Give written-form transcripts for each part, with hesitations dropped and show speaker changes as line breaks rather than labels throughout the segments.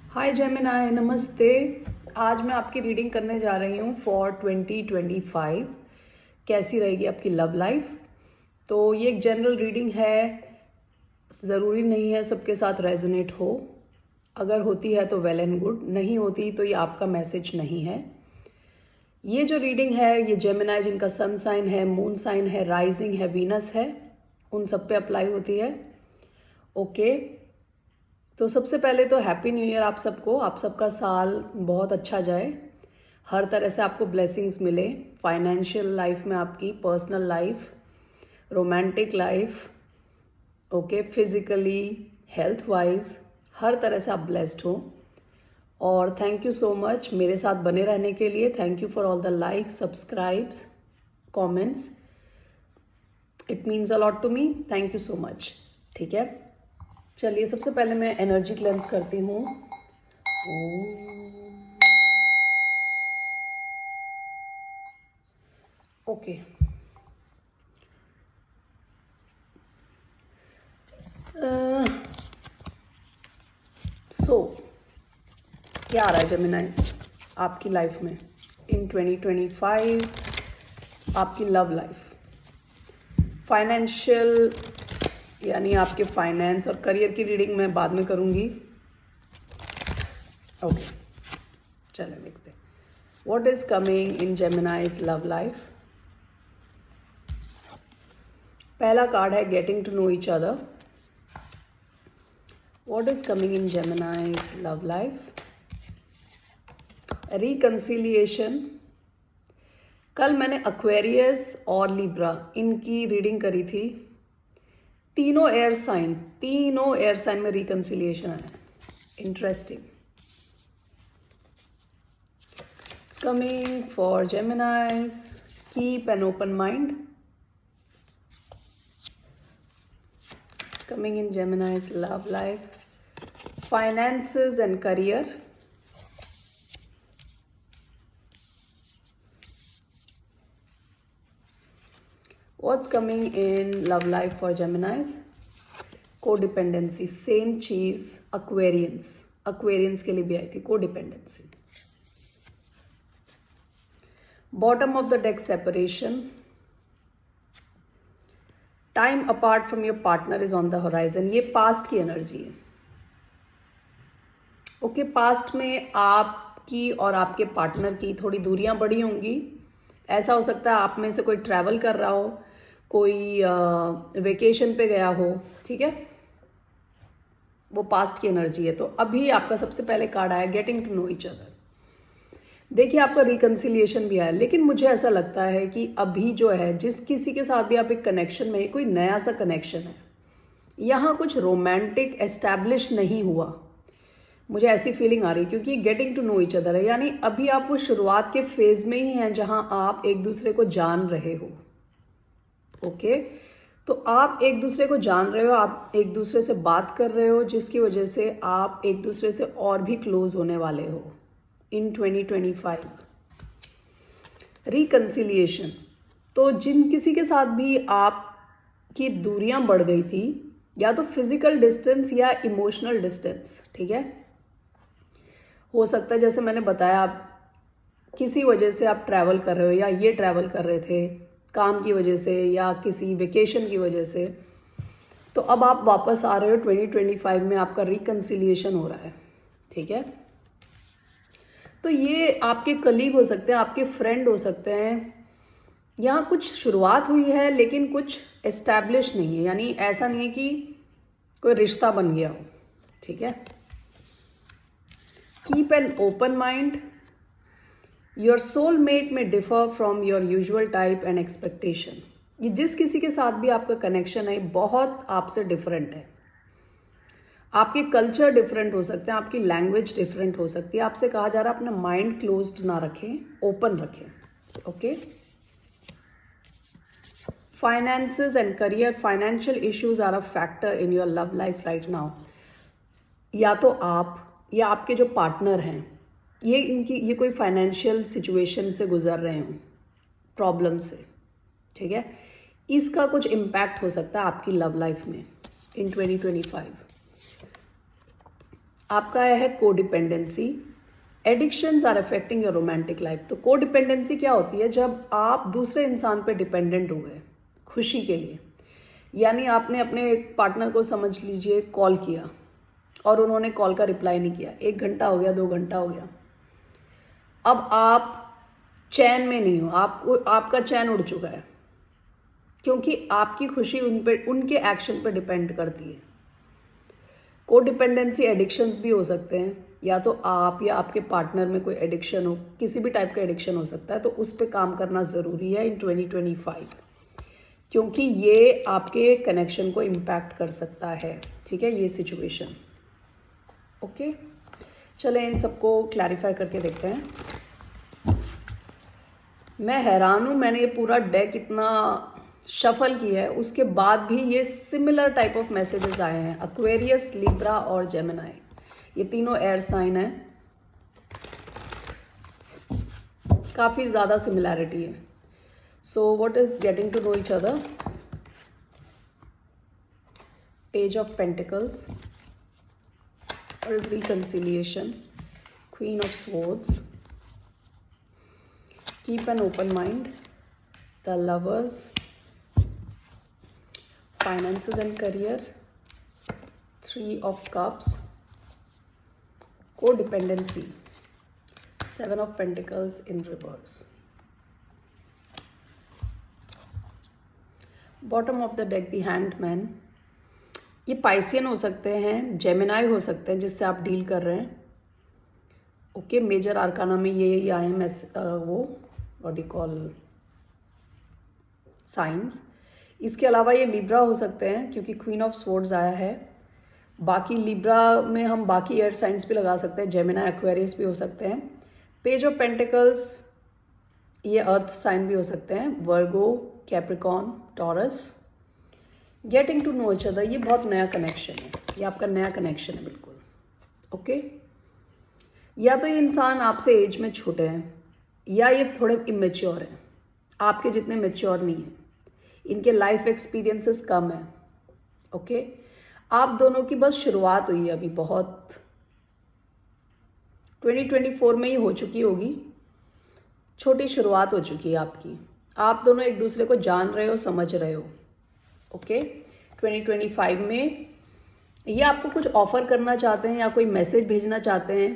हाय Gemini, नमस्ते। आज मैं आपकी रीडिंग करने जा रही हूँ फॉर 2025। कैसी रहेगी आपकी लव लाइफ। तो ये एक जनरल रीडिंग है, ज़रूरी नहीं है सबके साथ रेजोनेट हो। अगर होती है तो वेल एंड गुड, नहीं होती तो ये आपका मैसेज नहीं है। ये जो रीडिंग है ये जेमिनाई जिनका सन साइन है, मून साइन है, राइजिंग है, वीनस है, उन सब पे अप्लाई होती है। ओके, तो सबसे पहले तो हैप्पी न्यू ईयर आप सबको। आप सबका साल बहुत अच्छा जाए, हर तरह से आपको ब्लेसिंग्स मिले। फाइनेंशियल लाइफ में आपकी, personal life, romantic life, okay, physically, health wise, हर तरह से आप ब्लेस्ड हो। और थैंक यू सो मच मेरे साथ बने रहने के लिए। Thank you for all the likes, subscribes, comments. It means a lot to me. Thank you so much. ठीक है, चलिए सबसे पहले मैं एनर्जी क्लेंस करती हूँ। ओके, सो क्या आ रहा है जेमिनाइज आपकी लाइफ में इन 2025, आपकी लव लाइफ, फाइनेंशियल, यानी आपके फाइनेंस और करियर की रीडिंग मैं बाद में करूँगी। ओके, चलिए देखते हैं what is coming in Gemini's love life. पहला कार्ड है getting to know each other. What is coming in Gemini's love life? Reconciliation. कल मैंने Aquarius और Libra इनकी रीडिंग करी थी। तीनों एयर साइन में रिकन्सिलिएशन है। Interesting. It's coming for Gemini. Keep an open mind. Coming in Gemini's love life. Finances and career. What's coming in love life for Geminis? Codependency, same चीज। Aquarians के लिए भी आई थी codependency. Bottom of the deck, separation. Time apart from your partner is on the horizon. ये past की energy है। Okay, past में आपकी और आपके पार्टनर की थोड़ी दूरियां बढ़ी होंगी। ऐसा हो सकता है आप में से कोई ट्रैवल कर रहा हो, कोई वेकेशन पे गया हो। ठीक है, वो पास्ट की एनर्जी है। तो अभी आपका सबसे पहले कार्ड आया getting to know each other. देखिए, आपका रिकन्सिलिएशन भी आया, लेकिन मुझे ऐसा लगता है कि अभी जो है जिस किसी के साथ भी आप एक कनेक्शन में, कोई नया सा कनेक्शन है, यहाँ कुछ रोमांटिक एस्टैब्लिश नहीं हुआ। मुझे ऐसी फीलिंग आ रही, क्योंकि getting to know each other है, यानी अभी आप वो शुरुआत के फेज में ही हैं जहां आप एक दूसरे को जान रहे हो। ओके, तो आप एक दूसरे को जान रहे हो, आप एक दूसरे से बात कर रहे हो, जिसकी वजह से आप एक दूसरे से और भी क्लोज होने वाले हो इन 2025। रिकन्सिलिएशन, तो जिन किसी के साथ भी आपकी दूरियां बढ़ गई थी, या तो फिजिकल डिस्टेंस या इमोशनल डिस्टेंस, ठीक है, हो सकता है जैसे मैंने बताया, आप किसी वजह से आप ट्रैवल कर रहे हो, या ये ट्रैवल कर रहे थे काम की वजह से या किसी वेकेशन की वजह से, तो अब आप वापस आ रहे हो 2025 में, आपका रिकन्सिलिएशन हो रहा है। ठीक है, तो ये आपके कलीग हो सकते हैं, आपके फ्रेंड हो सकते हैं। यहाँ कुछ शुरुआत हुई है लेकिन कुछ एस्टैब्लिश नहीं है, यानी ऐसा नहीं है कि कोई रिश्ता बन गया हो। ठीक है, keep an open mind. Your soulmate may differ from your usual type and expectation. ये जिस किसी के साथ भी आपका कनेक्शन है बहुत आपसे डिफरेंट है। आपके कल्चर डिफरेंट हो सकते हैं, आपकी लैंग्वेज डिफरेंट हो सकती है। आपसे कहा जा रहा है अपना माइंड क्लोज्ड ना रखें, ओपन रखें। Okay, finances and career, financial issues are a factor in your love life right now. या तो आप या आपके जो पार्टनर हैं, ये कोई फाइनेंशियल सिचुएशन से गुजर रहे हों, प्रॉब्लम से। ठीक है, इसका कुछ इम्पैक्ट हो सकता है आपकी लव लाइफ में इन 2025। आपका आया है codependency. Addictions are affecting your romantic life. तो कोडिपेंडेंसी क्या होती है? जब आप दूसरे इंसान पे डिपेंडेंट हो गए खुशी के लिए, यानी आपने अपने पार्टनर को समझ लीजिए कॉल किया और उन्होंने कॉल का रिप्लाई नहीं किया, 1 घंटा हो गया, 2 घंटा हो गया, अब आप चैन में नहीं हो, आपको आपका चैन उड़ चुका है, क्योंकि आपकी खुशी उन पे, उनके एक्शन पे डिपेंड करती है। कोडिपेंडेंसी एडिक्शंस भी हो सकते हैं, या तो आप या आपके पार्टनर में कोई एडिक्शन हो, किसी भी टाइप का एडिक्शन हो सकता है, तो उस पर काम करना ज़रूरी है इन 2025, क्योंकि ये आपके कनेक्शन को इम्पैक्ट कर सकता है। ठीक है, ये सिचुएशन। ओके, चलें इन सबको क्लैरिफाई करके देखते हैं। मैं हैरान हूँ, मैंने ये पूरा डेक इतना शफल किया है, उसके बाद भी ये सिमिलर टाइप ऑफ मैसेजेस आए हैं। एक्वेरियस, लिब्रा और जेमिनाई, ये तीनों एयर साइन है, काफ़ी ज़्यादा सिमिलैरिटी है। So what is getting to know each other? Page of pentacles, और is reconciliation, queen of swords, keep an open mind, the lovers, finances and career, 3 of cups, codependency, 7 of pentacles in reverse, bottom of the deck, the hanged man। ये Piscean हो सकते हैं, Gemini हो सकते हैं जिससे आप डील कर रहे हैं। ओके, मेजर आर्काना में ये आए हैं वो व्हाट डू कॉल साइंस। इसके अलावा ये लिब्रा हो सकते हैं क्योंकि क्वीन ऑफ स्वॉर्ड्स आया है। बाकी लिब्रा में हम बाकी एयर साइंस भी लगा सकते हैं, जेमिना, एक्वेरियस भी हो सकते हैं। पेज ऑफ पेंटिकल्स, ये अर्थ साइन भी हो सकते हैं, Virgo, Capricorn, Taurus. Getting to know each other, ये बहुत नया कनेक्शन है, ये आपका नया कनेक्शन है बिल्कुल। ओके, या तो ये इंसान आपसे एज में छोटे हैं, या ये थोड़े इमेच्योर हैं, आपके जितने मेच्योर नहीं हैं, इनके लाइफ एक्सपीरियंसेस कम है। ओके, आप दोनों की बस शुरुआत हुई है अभी, बहुत 2024 में ही हो चुकी होगी, छोटी शुरुआत हो चुकी है आपकी। आप दोनों एक दूसरे को जान रहे हो, समझ रहे हो। ओके, 2025 में ये आपको कुछ ऑफर करना चाहते हैं या कोई मैसेज भेजना चाहते हैं।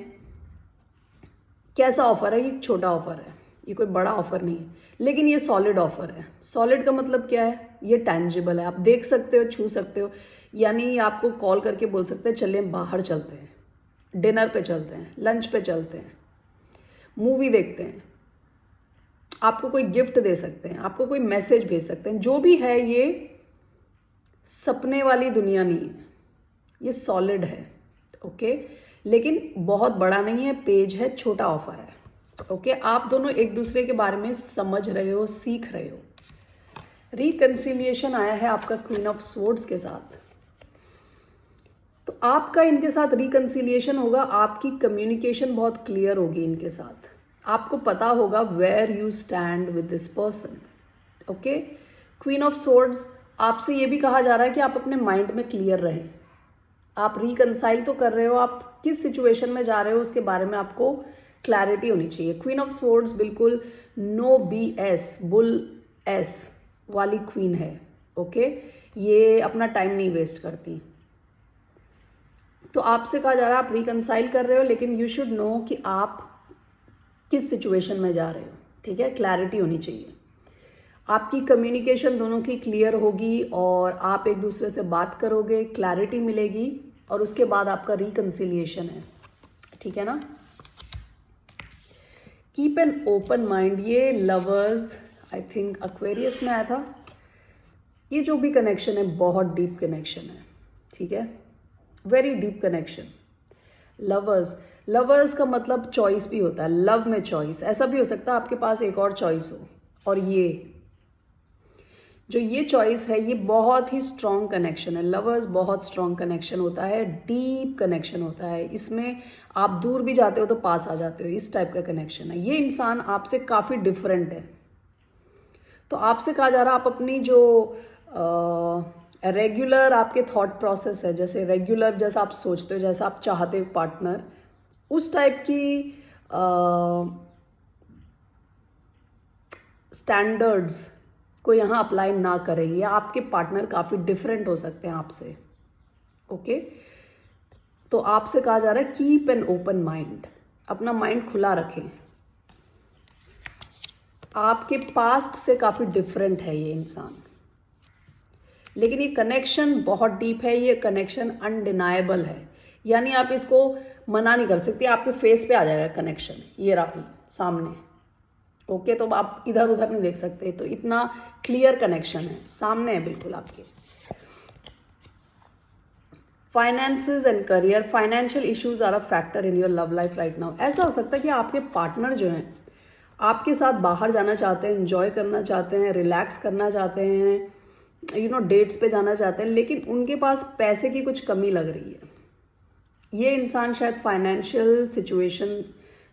कैसा ऑफर है? ये छोटा ऑफर है, ये कोई बड़ा ऑफर नहीं है, लेकिन ये सॉलिड ऑफर है। सॉलिड का मतलब क्या है? ये टैंजिबल है, आप देख सकते हो, छू सकते हो। यानी आपको कॉल करके बोल सकते हैं चलिए बाहर चलते हैं, डिनर पे चलते हैं, लंच पे चलते हैं, मूवी देखते हैं, आपको कोई गिफ्ट दे सकते हैं, आपको कोई मैसेज भेज सकते हैं। जो भी है ये सपने वाली दुनिया नहीं है, ये सॉलिड है। ओके, लेकिन बहुत बड़ा नहीं है, पेज है, छोटा ऑफर है। ओके, आप दोनों एक दूसरे के बारे में समझ रहे हो, सीख रहे हो। रिकंसिलिएशन आया है आपका क्वीन ऑफ स्वॉर्ड्स के साथ। तो आपका इनके साथ रिकंसिलिएशन होगा, आपकी कम्युनिकेशन बहुत क्लियर होगी इनके साथ, आपको पता होगा where you stand with this person. Okay, queen of swords, आपसे ये भी कहा जा रहा है कि आप अपने माइंड में क्लियर रहें। आप रिकंसाइल तो कर रहे हो, आप किस सिचुएशन में जा रहे हो उसके बारे में आपको क्लैरिटी होनी चाहिए। क्वीन ऑफ स्वॉर्ड्स बिल्कुल नो BS, बुल एस वाली क्वीन है। ओके, ये अपना टाइम नहीं वेस्ट करती। तो आपसे कहा जा रहा है आप रिकंसाइल कर रहे हो, लेकिन यू शुड नो कि आप किस सिचुएशन में जा रहे हो। ठीक है, क्लैरिटी होनी चाहिए, आपकी कम्युनिकेशन दोनों की क्लियर होगी और आप एक दूसरे से बात करोगे, क्लैरिटी मिलेगी, और उसके बाद आपका रिकंसिलिएशन है। ठीक है ना? कीप एन ओपन माइंड, ये लवर्स, आई थिंक एक्वेरियस में आया था। ये जो भी कनेक्शन है बहुत डीप कनेक्शन है। ठीक है, very deep connection. Lovers, lovers का मतलब चॉइस भी होता है, लव में चॉइस। ऐसा भी हो सकता है आपके पास एक और चॉइस हो, और ये जो ये चॉइस है ये बहुत ही स्ट्रॉन्ग कनेक्शन है। लवर्स बहुत स्ट्रॉन्ग कनेक्शन होता है, डीप कनेक्शन होता है। इसमें आप दूर भी जाते हो तो पास आ जाते हो, इस टाइप का कनेक्शन है। ये इंसान आपसे काफ़ी डिफरेंट है। तो आपसे कहा जा रहा है आप अपनी जो रेगुलर आपके थॉट प्रोसेस है, जैसे रेगुलर जैसा आप सोचते हो, जैसा आप चाहते हो पार्टनर, उस टाइप की स्टैंडर्ड्स को यहाँ अप्लाई ना करें। ये आपके पार्टनर काफ़ी डिफरेंट हो सकते हैं आपसे। ओके, तो आपसे कहा जा रहा है कीप एन ओपन माइंड, अपना माइंड खुला रखें। आपके पास्ट से काफ़ी डिफरेंट है ये इंसान, लेकिन ये कनेक्शन बहुत डीप है, ये कनेक्शन अनडिनाएबल है, यानी आप इसको मना नहीं कर सकते, आपके फेस पे आ जाएगा कनेक्शन, ये रहा भी सामने। ओके, तो आप इधर उधर नहीं देख सकते, तो इतना क्लियर कनेक्शन है, सामने है बिल्कुल आपके। Finances and career, financial issues are a factor in your love life right now. ऐसा हो सकता है कि आपके पार्टनर जो हैं आपके साथ बाहर जाना चाहते हैं, एंजॉय करना चाहते हैं, रिलैक्स करना चाहते हैं, डेट्स पे जाना चाहते हैं, लेकिन उनके पास पैसे की कुछ कमी लग रही है। ये इंसान शायद फाइनेंशियल सिचुएशन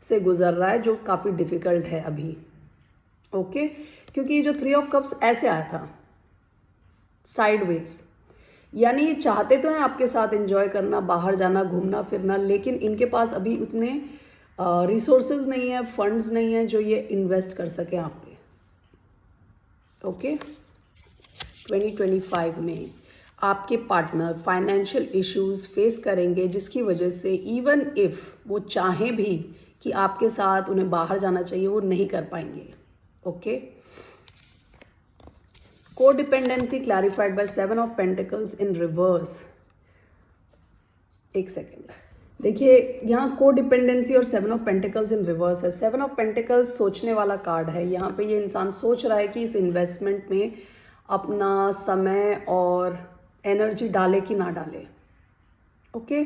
से गुजर रहा है जो काफ़ी डिफ़िकल्ट है अभी। ओके, क्योंकि ये जो 3 ऑफ कप्स ऐसे आया था साइडवेज, यानी ये चाहते तो हैं आपके साथ एंजॉय करना, बाहर जाना, घूमना फिरना, लेकिन इनके पास अभी उतने रिसोर्सेज नहीं है, फंड्स नहीं है जो ये इन्वेस्ट कर सके आप पे। ओके, 2025 में आपके पार्टनर फाइनेंशियल इश्यूज फेस करेंगे, जिसकी वजह से इवन इफ वो चाहें भी कि आपके साथ उन्हें बाहर जाना चाहिए, वो नहीं कर पाएंगे। Okay, codependency clarified by 7 of pentacles in reverse. एक सेकेंड, देखिए यहाँ कोडिपेंडेंसी और 7 ऑफ पेंटिकल्स इन रिवर्स है। 7 ऑफ पेंटिकल्स सोचने वाला कार्ड है। यहाँ पे ये इंसान सोच रहा है कि इस इन्वेस्टमेंट में अपना समय और एनर्जी डाले कि ना डाले। ओके,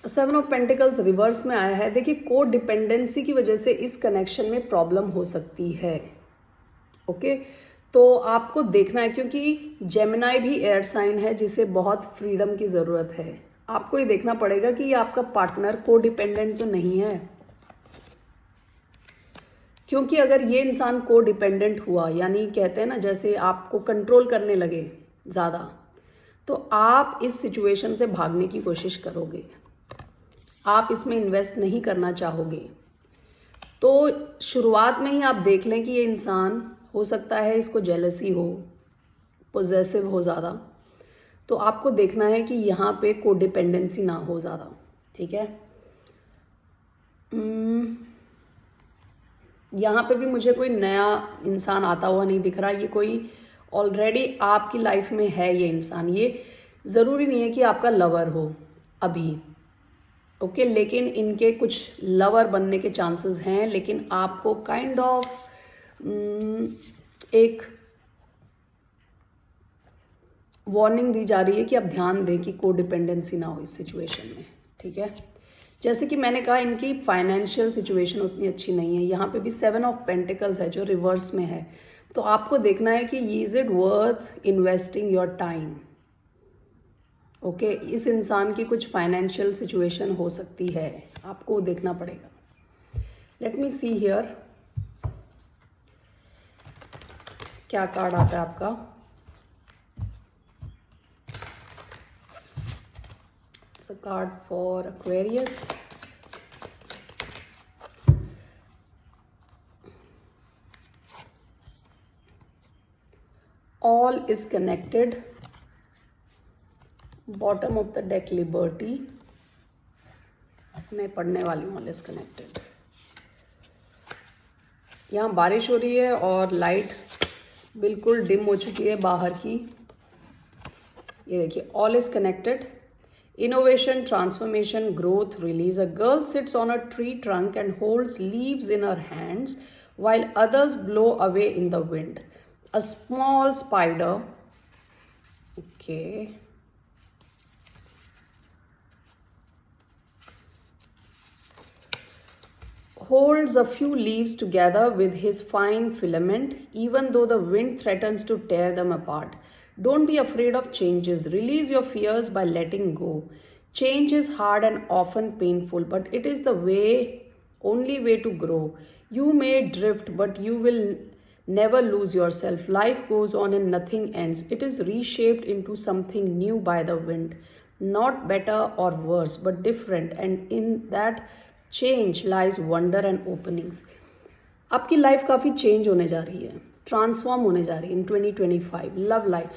7 ऑफ पेंटिकल्स रिवर्स में आया है। देखिए, कोडिपेंडेंसी की वजह से इस कनेक्शन में प्रॉब्लम हो सकती है। ओके, तो आपको देखना है, क्योंकि जेमिनाई भी एयर साइन है जिसे बहुत फ्रीडम की ज़रूरत है। आपको ये देखना पड़ेगा कि ये आपका पार्टनर कोडिपेंडेंट तो नहीं है, क्योंकि अगर ये इंसान कोडिपेंडेंट हुआ, यानी कहते हैं ना जैसे आपको कंट्रोल करने लगे ज़्यादा, तो आप इस सिचुएशन से भागने की कोशिश करोगे, आप इसमें इन्वेस्ट नहीं करना चाहोगे। तो शुरुआत में ही आप देख लें कि ये इंसान, हो सकता है इसको जेलसी हो, पोजेसिव हो ज़्यादा, तो आपको देखना है कि यहाँ पे कोडिपेंडेंसी ना हो ज़्यादा। ठीक है, यहाँ पे भी मुझे कोई नया इंसान आता हुआ नहीं दिख रहा। ये कोई ऑलरेडी आपकी लाइफ में है ये इंसान। ये ज़रूरी नहीं है कि आपका लवर हो अभी। ओके, लेकिन इनके कुछ लवर बनने के चांसेस हैं, लेकिन आपको काइंड ऑफ एक वार्निंग दी जा रही है कि आप ध्यान दें कि कोडिपेंडेंसी ना हो इस सिचुएशन में। ठीक है, जैसे कि मैंने कहा, इनकी फाइनेंशियल सिचुएशन उतनी अच्छी नहीं है। यहाँ पे भी 7 ऑफ पेंटिकल्स है जो रिवर्स में है, तो आपको देखना है कि is it worth investing your time. Okay, इस इंसान की कुछ फाइनेंशियल सिचुएशन हो सकती है, आपको देखना पड़ेगा। लेट मी सी हियर क्या कार्ड आता है आपका। It's a card for Aquarius. All is connected. Bottom of the deck, Liberty. मैं पढ़ने वाली हूँ all is connected. यहाँ बारिश हो रही है और लाइट बिल्कुल डिम हो चुकी है बाहर की। ये देखिए, all is connected. Innovation, transformation, growth, release. A girl sits on a tree trunk and holds leaves in her hands while others blow away in the wind. A small spider, okay, holds a few leaves together with his fine filament, even though the wind threatens to tear them apart. Don't be afraid of changes. Release your fears by letting go. Change is hard and often painful, but it is the only way to grow. You may drift, but you will Never lose yourself. Life goes on and nothing ends. It is reshaped into something new by the wind. Not better or worse, but different. And in that change lies wonder and openings. आपकी life काफ़ी change होने जा रही है, transform होने जा रही है इन 2025. Love life.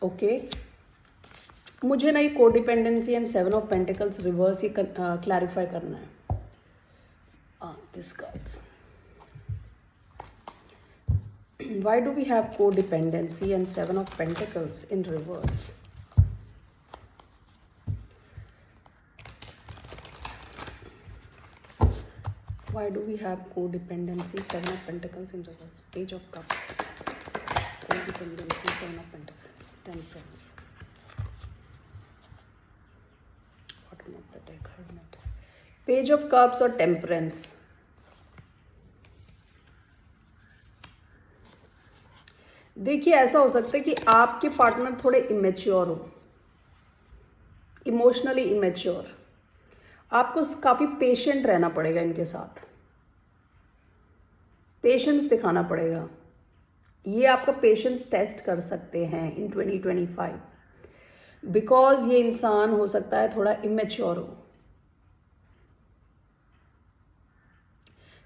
ओके, मुझे ना ये codependency and 7 of pentacles reverse he clarify करना है. This cards. Why do we have codependency and 7 of Pentacles in reverse? Why do we have codependency, 7 of Pentacles in reverse? Page of Cups. Codependency, 7 of Pentacles. Temperance. Bottom of the deck, Hermit. Page of Cups or Temperance. देखिए, ऐसा हो सकता है कि आपके partner थोड़े immature हो, emotionally immature. आपको काफ़ी पेशेंट रहना पड़ेगा इनके साथ, पेशेंस दिखाना पड़ेगा. ये आपका पेशेंस टेस्ट कर सकते हैं इन 2025, बिकॉज ये इंसान हो सकता है थोड़ा इमेच्योर हो,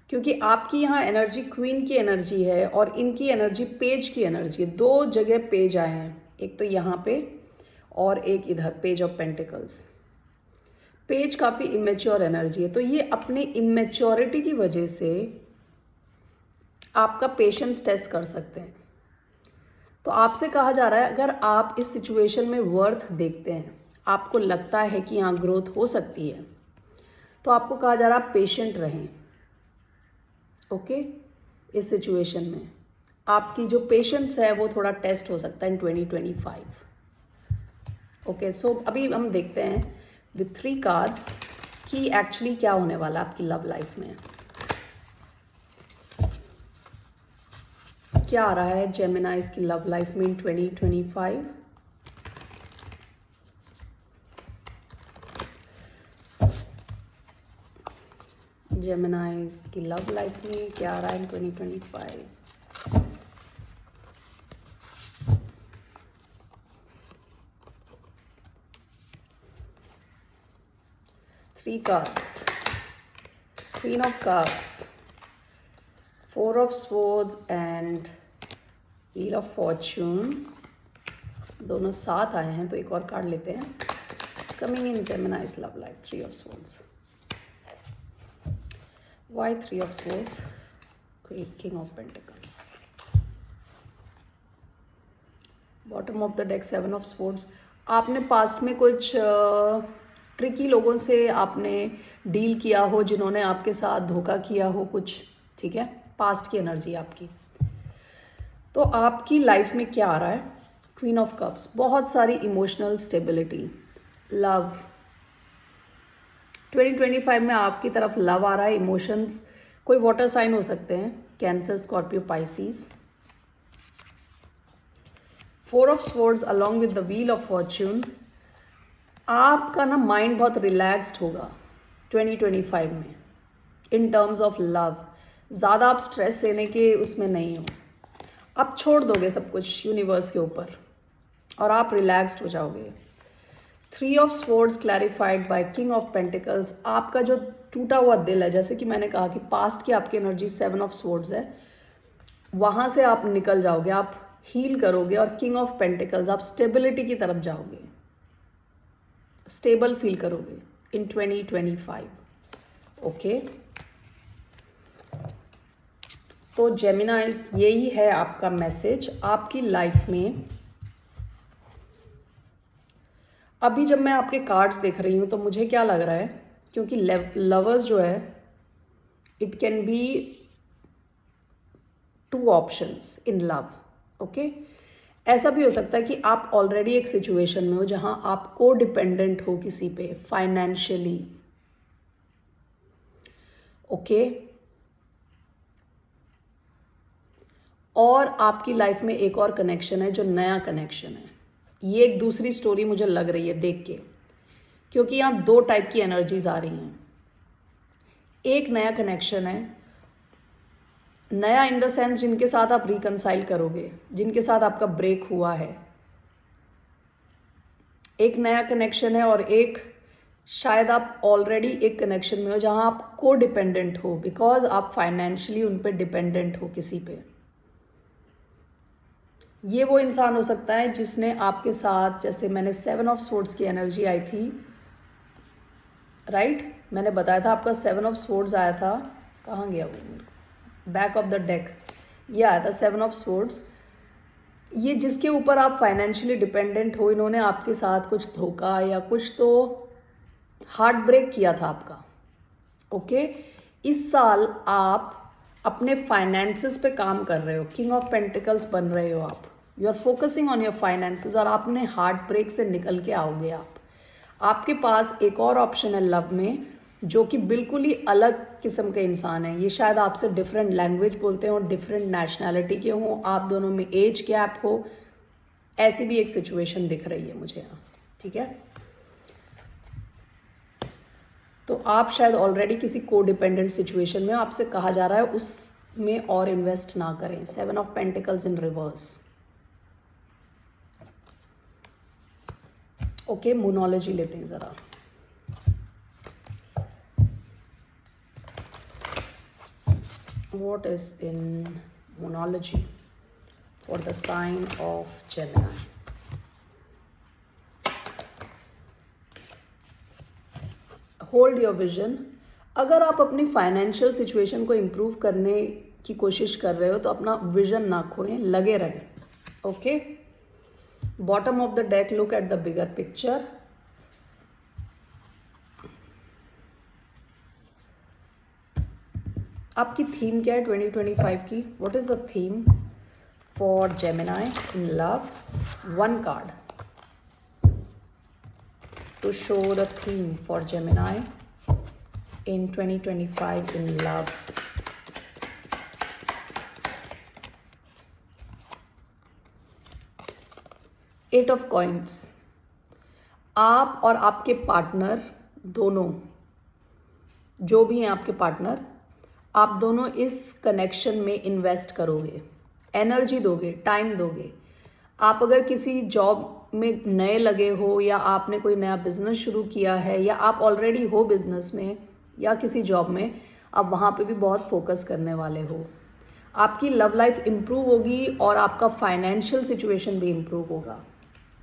क्योंकि आपकी यहाँ एनर्जी क्वीन की एनर्जी है और इनकी एनर्जी पेज की एनर्जी है. 2 जगह पेज आए हैं, एक तो यहाँ पे और एक इधर, पेज ऑफ पेंटिकल्स. पेज काफ़ी इमेच्योर एनर्जी है, तो ये अपनी इमेच्योरिटी की वजह से आपका पेशेंस टेस्ट कर सकते हैं. तो आपसे कहा जा रहा है, अगर आप इस सिचुएशन में वर्थ देखते हैं, आपको लगता है कि यहाँ ग्रोथ हो सकती है, तो आपको कहा जा रहा है पेशेंट रहें. ओके, इस सिचुएशन में आपकी जो पेशेंस है वो थोड़ा टेस्ट हो सकता है इन 2025. ओके, सो अभी हम देखते हैं विथ 3 कार्ड्स कि एक्चुअली क्या होने वाला आपकी लव लाइफ में. क्या आ रहा है जेमिनाइज की लव लाइफ में इन 2025. जेमिनाइज की लव लाइफ में क्या आ रहा है इन 2025. Three cards. Queen of Cups, 4 of Swords and Wheel of Fortune. दोनों साथ आए हैं, तो एक और कार्ड लेते हैं. Coming in Gemini's love life, 3 of Swords. Why 3 of Swords? Great King of Pentacles. Bottom of the deck, 7 of Swords. आपने पास्ट में कुछ ट्रिकी लोगों से आपने डील किया हो, जिन्होंने आपके साथ धोखा किया हो कुछ, ठीक है, पास्ट की एनर्जी आपकी. तो आपकी लाइफ में क्या आ रहा है, क्वीन ऑफ कप्स, बहुत सारी इमोशनल स्टेबिलिटी, लव. 2025 में आपकी तरफ लव आ रहा है, इमोशंस. कोई वाटर साइन हो सकते हैं, cancer, Scorpio, Pisces. 4 of swords along with the wheel of Fortune. आपका ना माइंड बहुत रिलैक्स्ड होगा 2025 में इन टर्म्स ऑफ लव. ज़्यादा आप स्ट्रेस लेने के उसमें नहीं हो, आप छोड़ दोगे सब कुछ यूनिवर्स के ऊपर और आप रिलैक्स्ड हो जाओगे. 3 of swords clarified by king of pentacles. आपका जो टूटा हुआ दिल है, जैसे कि मैंने कहा कि पास्ट की आपकी एनर्जी 7 ऑफ स्वॉर्ड्स है, वहाँ से आप निकल जाओगे, आप हील करोगे और किंग ऑफ पेंटिकल्स, आप स्टेबिलिटी की तरफ जाओगे, स्टेबल फील करोगे इन 2025. ओके, तो जेमिनाई, यही है आपका मैसेज आपकी लाइफ में. अभी जब मैं आपके कार्ड्स देख रही हूँ तो मुझे क्या लग रहा है, क्योंकि लवर्स जो है, it can be 2 options in love. Okay, ऐसा भी हो सकता है कि आप ऑलरेडी एक सिचुएशन में हो जहां आप को डिपेंडेंट हो किसी पे फाइनेंशियली. ओके, और आपकी लाइफ में एक और कनेक्शन है जो नया कनेक्शन है. ये एक दूसरी स्टोरी मुझे लग रही है देख के, क्योंकि यहाँ 2 टाइप की एनर्जीज आ रही हैं. एक नया कनेक्शन है नया इन द सेंस जिनके साथ आप रिकनसाइल करोगे, जिनके साथ आपका ब्रेक हुआ है, एक नया कनेक्शन है, और एक शायद आप ऑलरेडी एक कनेक्शन में हो जहां आप को डिपेंडेंट हो, बिकॉज आप फाइनेंशियली उन पे डिपेंडेंट हो किसी पे। ये वो इंसान हो सकता है जिसने आपके साथ, जैसे मैंने 7 ऑफ स्वॉर्ड्स की एनर्जी आई थी, राइट, मैंने बताया था आपका 7 ऑफ स्वॉर्ड्स आया था, कहाँ गया वो, बैक ऑफ द डेक, ये आया था 7 ऑफ स्वॉर्ड्स। ये जिसके ऊपर आप फाइनेंशियली डिपेंडेंट हो, इन्होंने आपके साथ कुछ धोखा या कुछ तो हार्ट ब्रेक किया था आपका। ओके, इस साल आप अपने फाइनेंसेस पे काम कर रहे हो, किंग ऑफ पेंटिकल्स बन रहे हो आप, you are focusing on your finances, और आपने हार्ट ब्रेक से निकल के आओगे आप। आपके पास एक और ऑप्शन है लव में, जो कि बिल्कुल ही अलग किस्म के इंसान है। ये शायद आपसे डिफरेंट लैंग्वेज बोलते हो, डिफरेंट नेशनैलिटी के हो, आप दोनों में एज गैप हो, ऐसी भी एक सिचुएशन दिख रही है मुझे यहाँ। ठीक है, तो आप शायद ऑलरेडी किसी को डिपेंडेंट सिचुएशन में, आपसे कहा जा रहा है उसमें और इन्वेस्ट ना करें। 7 of pentacles in reverse. Okay, मोनोलॉजी लेते हैं जरा। What is in monology for the sign of Gemini? Hold your vision. अगर आप अपनी फाइनेंशियल सिचुएशन को इम्प्रूव करने की कोशिश कर रहे हो तो अपना विजन ना खोएं, लगे रहें। Okay, bottom of the deck, look at the bigger picture. आपकी थीम क्या है 2025 की? What is the theme for Gemini in love? 1 card to show the theme for Gemini in 2025 in love. Eight of coins. आप और आपके partner दोनों, जो भी हैं आपके पार्टनर, आप दोनों इस कनेक्शन में इन्वेस्ट करोगे, एनर्जी दोगे, टाइम दोगे। आप अगर किसी जॉब में नए लगे हो, या आपने कोई नया बिजनेस शुरू किया है, या आप ऑलरेडी हो बिजनेस में या किसी जॉब में, आप वहाँ पे भी बहुत फोकस करने वाले हो। आपकी लव लाइफ इम्प्रूव होगी और आपका फाइनेंशियल सिचुएशन भी इम्प्रूव होगा।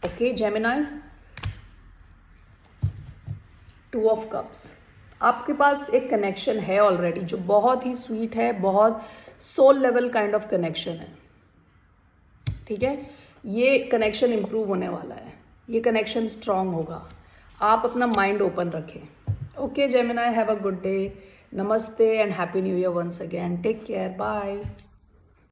Okay Gemini, 2 of cups. आपके पास एक कनेक्शन है ऑलरेडी जो बहुत ही स्वीट है, बहुत soul level kind of connection है। ठीक है, ये कनेक्शन इम्प्रूव होने वाला है, ये कनेक्शन स्ट्रांग होगा। आप अपना माइंड ओपन रखें। Okay, Gemini, have a good day. Namaste and Happy New Year once again. Take care. Bye.